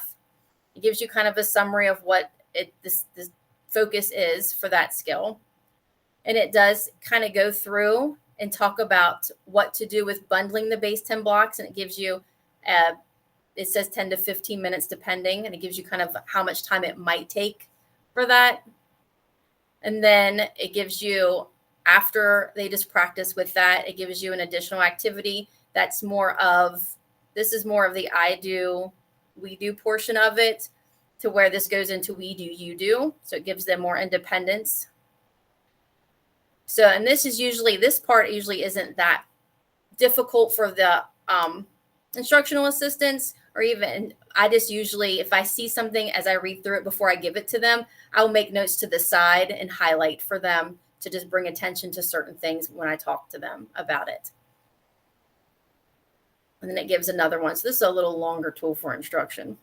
It gives you kind of a summary of what this focus is for that skill. And it does kind of go through and talk about what to do with bundling the base 10 blocks. And it gives you, it says 10 to 15 minutes depending, and it gives you kind of how much time it might take for that. And then it gives you, after they just practice with that, it gives you an additional activity that's more of, this is more of the I do, we do portion of it, to where this goes into we do, you do. So it gives them more independence. So, and this is usually, this part usually isn't that difficult for the instructional assistants, or even, I just usually, if I see something as I read through it before I give it to them, I'll make notes to the side and highlight for them to just bring attention to certain things when I talk to them about it. And then it gives another one. So this is a little longer tool for instruction,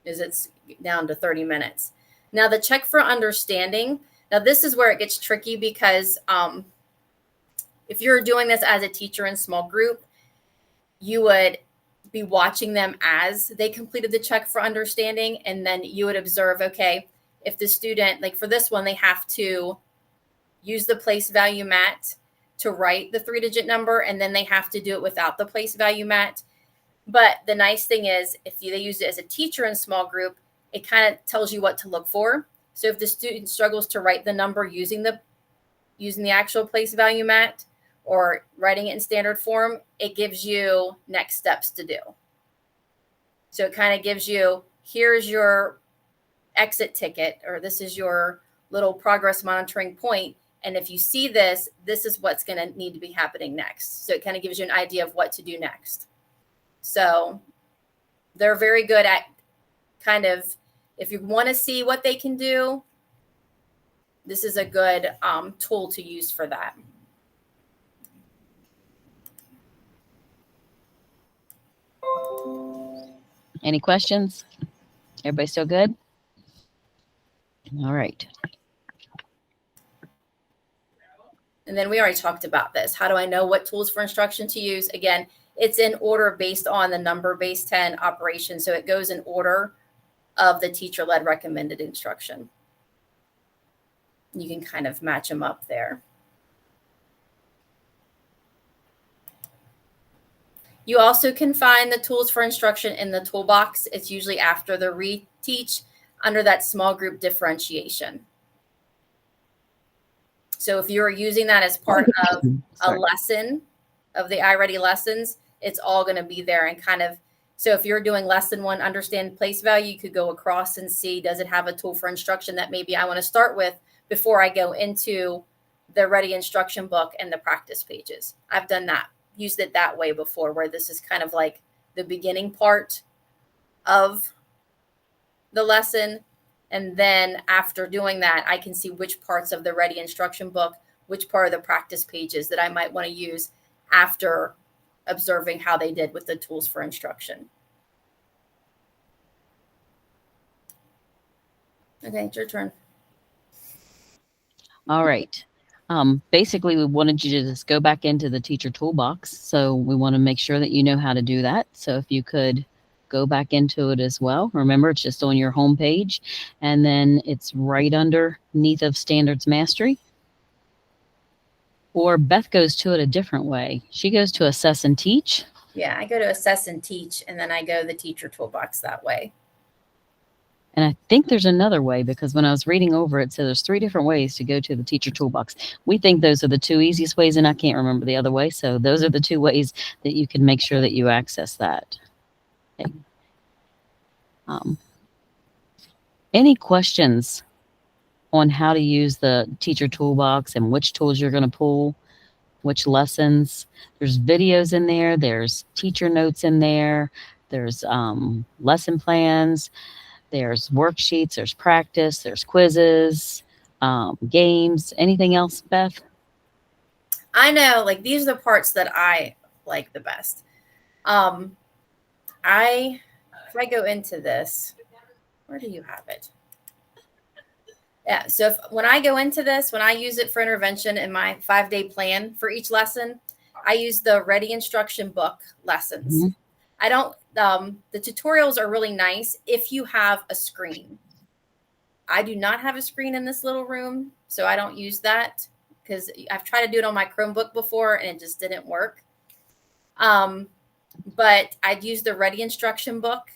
is it's down to 30 minutes. Now the check for understanding. Now this is where it gets tricky because if you're doing this as a teacher in small group, you would be watching them as they completed the check for understanding. And then you would observe, okay, if the student, like for this one, they have to use the place value mat to write the 3-digit number, and then they have to do it without the place value mat. But the nice thing is, if they use it as a teacher in small group, it kind of tells you what to look for. So if the student struggles to write the number using the actual place value mat or writing it in standard form, it gives you next steps to do. So it kind of gives you, here's your exit ticket, or this is your little progress monitoring point. And if you see this, this is what's going to need to be happening next. So it kind of gives you an idea of what to do next. So they're very good at kind of, if you want to see what they can do, this is a good tool to use for that. Any questions? Everybody still good? All right. And then we already talked about this. How do I know what tools for instruction to use? Again, it's in order based on the number base 10 operation. So it goes in order of the teacher-led recommended instruction. You can kind of match them up there. You also can find the tools for instruction in the toolbox. It's usually after the reteach under that small group differentiation. So if you're using that as part of a lesson of the iReady lessons, it's all going to be there and kind of, so if you're doing lesson 1, understand place value, you could go across and see, does it have a tool for instruction that maybe I want to start with before I go into the ready instruction book and the practice pages. I've done that, used it that way before, where this is kind of like the beginning part of the lesson. And then after doing that, I can see which parts of the ready instruction book, which part of the practice pages that I might want to use after observing how they did with the tools for instruction. Okay, it's your turn. All right. Basically, we wanted you to just go back into the teacher toolbox. So we want to make sure that you know how to do that. So if you could go back into it as well. Remember, it's just on your home page, and then it's right underneath of Standards Mastery. Or Beth goes to it a different way. She goes to Assess and Teach. Yeah, I go to Assess and Teach, and then I go the Teacher Toolbox that way. And I think there's another way, because when I was reading over it, so there's 3 different ways to go to the Teacher Toolbox. We think those are the 2 easiest ways, and I can't remember the other way. So those are the 2 ways that you can make sure that you access that. Okay. Any questions on how to use the Teacher Toolbox and which tools you're going to pull which lessons. There's videos in there. There's teacher notes in there. There's lesson plans. There's worksheets. There's practice. There's quizzes, games. Anything else, Beth? I know, like, these are the parts that I like the best. If I go into this, where do you have it? Yeah. So when I go into this, when I use it for intervention in my 5-day plan for each lesson, I use the Ready Instruction book lessons. Mm-hmm. I don't, the tutorials are really nice if you have a screen. I do not have a screen in this little room, so I don't use that because I've tried to do it on my Chromebook before and it just didn't work. But I'd use the Ready Instruction book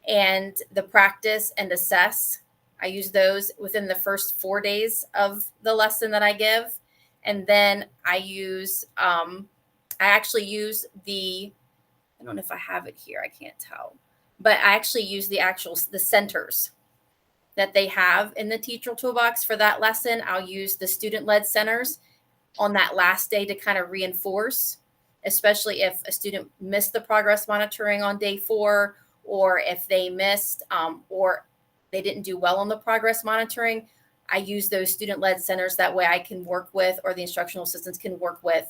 and the practice and assess. I use those within the first 4 days of the lesson that I give. And then I actually use I don't know if I have it here, I can't tell, but I actually use the centers that they have in the Teacher Toolbox for that lesson. I'll use the student-led centers on that last day to kind of reinforce, especially if a student missed the progress monitoring on day 4, or if they missed or they didn't do well on the progress monitoring. I use those student-led centers. That way I can work with, or the instructional assistants can work with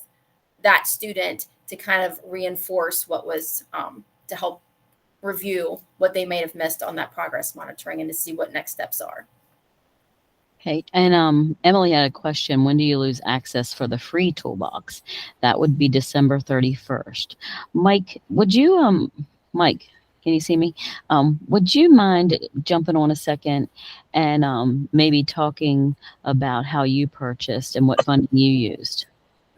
that student to kind of reinforce what was, to help review what they may have missed on that progress monitoring and to see what next steps are. Okay. And Emily had a question. When do you lose access for the free toolbox? That would be December 31st. Mike, Mike, can you see me? Would you mind jumping on a second and maybe talking about how you purchased and what funding you used?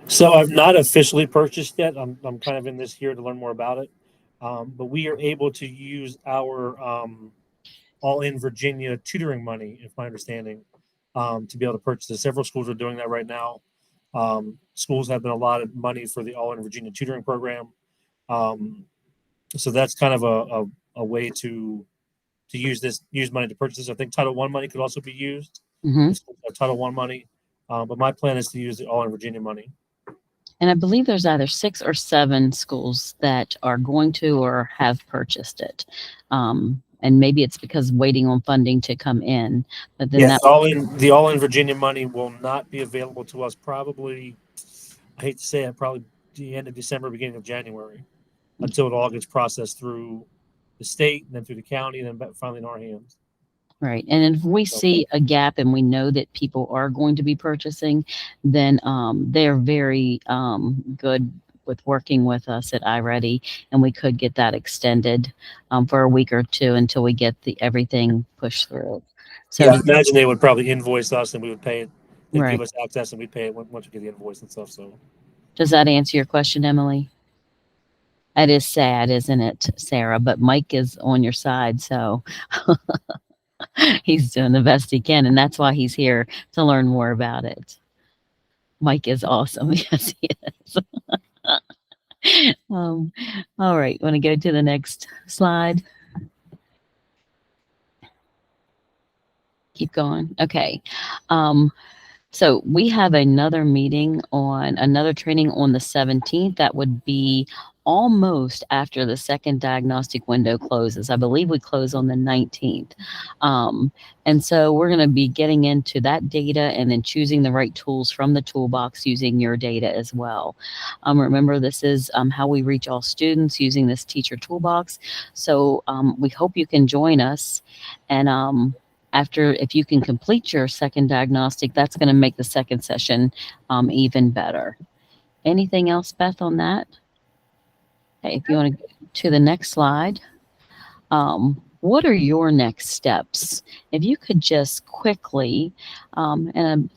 So I've not officially purchased yet. I'm kind of in this here to learn more about it. But we are able to use our All in Virginia tutoring money, if my understanding, to be able to purchase it. Several schools are doing that right now. Schools have been allotted money for the All in Virginia tutoring program. So that's kind of a way to use money to purchase this. I think Title I money could also be used. Mm-hmm. Title I money. But my plan is to use the All in Virginia money. And I believe there's either 6 or 7 schools that are going to or have purchased it. And maybe it's because waiting on funding to come in. But then yes, the All in Virginia money will not be available to us probably, I hate to say it, probably the end of December, beginning of January, until it all gets processed through the state and then through the county and then finally in our hands. Right. And if we see a gap and we know that people are going to be purchasing, then they're very good with working with us at iReady, and we could get that extended for a week or 2 until we get everything pushed through. So yeah, I imagine they would probably invoice us and we would pay it. They'd right. give us access and we'd pay it once we get the invoice and stuff. So does that answer your question, Emily? That is sad, isn't it, Sarah? But Mike is on your side, so he's doing the best he can, and that's why he's here to learn more about it. Mike is awesome. Yes, he is. All right, want to go to the next slide? Keep going. Okay. So we have another training on the 17th. That would be almost after the second diagnostic window closes. I believe we close on the 19th. And so we're going to be getting into that data and then choosing the right tools from the toolbox using your data as well. Remember, this is how we reach all students using this Teacher Toolbox. So we hope you can join us. And if you can complete your second diagnostic, that's going to make the second session even better. Anything else, Beth, on that? Okay, if you want to go to the next slide, what are your next steps? If you could just quickly, in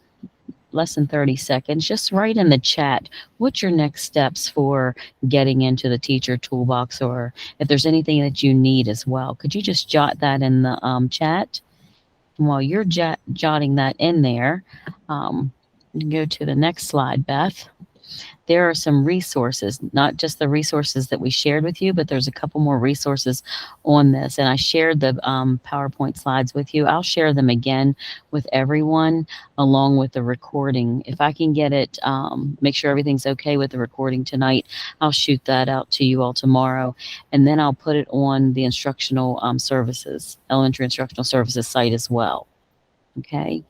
less than 30 seconds, just write in the chat, what's your next steps for getting into the Teacher Toolbox, or if there's anything that you need as well. Could you just jot that in the chat? And while you're jotting that in there, you can go to the next slide, Beth. there are some resources, not just the resources that we shared with you, but there's a couple more resources on this. And I shared the PowerPoint slides with you. I'll share them again with everyone along with the recording. If I can get it, make sure everything's okay with the recording tonight, I'll shoot that out to you all tomorrow. And then I'll put it on the instructional services, elementary instructional services site as well. Okay.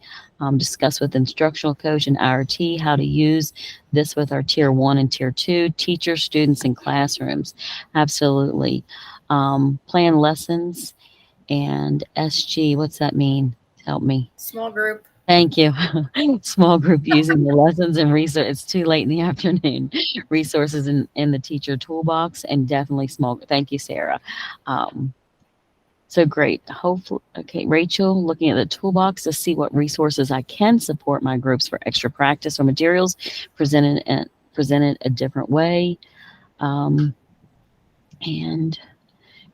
Discuss with instructional coach and IRT how to use this with our tier 1 and tier 2 teachers, students, and classrooms. Absolutely. Plan lessons and SG. What's that mean? Help me. Small group. Thank you. Small group using the lessons and resources. It's too late in the afternoon. Resources in the teacher toolbox, and definitely small. Thank you, Sarah. So great. Hopefully, okay, Rachel, looking at the toolbox to see what resources I can support my groups for extra practice or materials presented a different way, and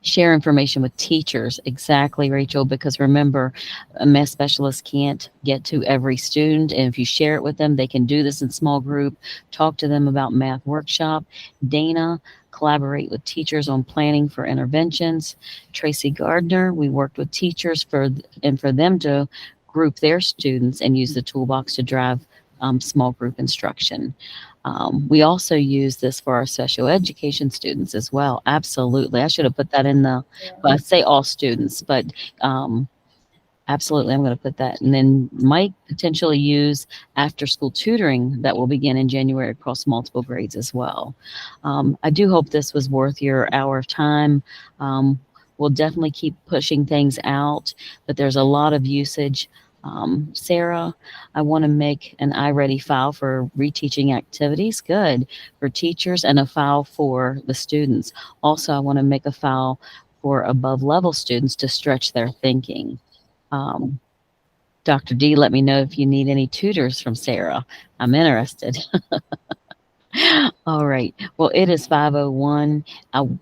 share information with teachers. Exactly, Rachel, because remember, a math specialist can't get to every student, and if you share it with them, they can do this in small group. Talk to them about math workshop. Dana, collaborate with teachers on planning for interventions. Tracy Gardner, we worked with teachers for them to group their students and use the toolbox to drive small group instruction. We also use this for our special education students as well. Absolutely. I should have put that in the, well, I say all students, but absolutely, I'm going to put that. And then might potentially use after school tutoring that will begin in January across multiple grades as well. I do hope this was worth your hour of time. We'll definitely keep pushing things out, but there's a lot of usage. Sarah, I want to make an iReady file for reteaching activities. Good. For teachers, and a file for the students. Also, I want to make a file for above level students to stretch their thinking. Dr. D, let me know if you need any tutors from Sarah. I'm interested. All right. Well, it is 5:01.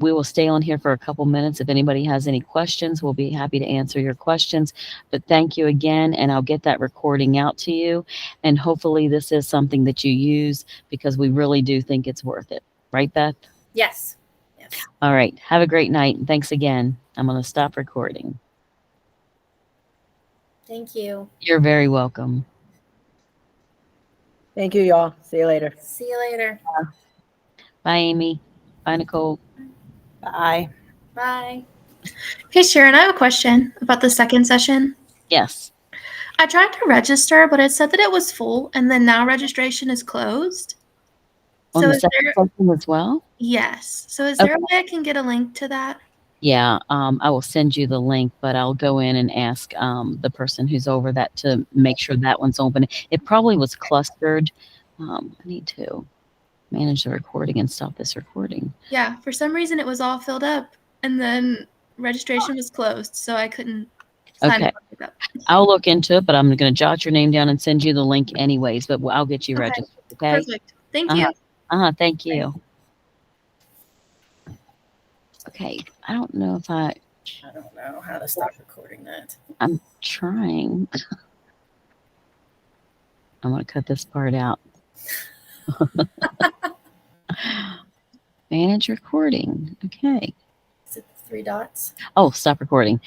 We will stay on here for a couple minutes. If anybody has any questions, we'll be happy to answer your questions. But thank you again, and I'll get that recording out to you. And hopefully this is something that you use, because we really do think it's worth it. Right, Beth? Yes. Yes. All right. Have a great night. And thanks again. I'm going to stop recording. Thank you. You're very welcome. Thank you, y'all. See you later. See you later. Bye, Amy. Bye, Nicole. Bye. Bye. Hey, Sharon, I have a question about the second session. Yes. I tried to register, but it said that it was full, and then now registration is closed. On So the is second there? session as well? Yes. So is there a way I can get a link to that? Yeah, I will send you the link, but I'll go in and ask the person who's over that to make sure that one's open. It probably was clustered. I need to manage the recording and stop this recording. Yeah. For some reason, it was all filled up, and then registration was closed, so I couldn't sign Okay. up. I'll look into it, but I'm going to jot your name down and send you the link anyways, but I'll get you registered, okay? Perfect. Thank you. Thank you. Okay, I don't know if I don't know how to stop recording that. I'm trying. I'm going to cut this part out. Manage recording. Okay. Is it the 3 dots? Oh, stop recording.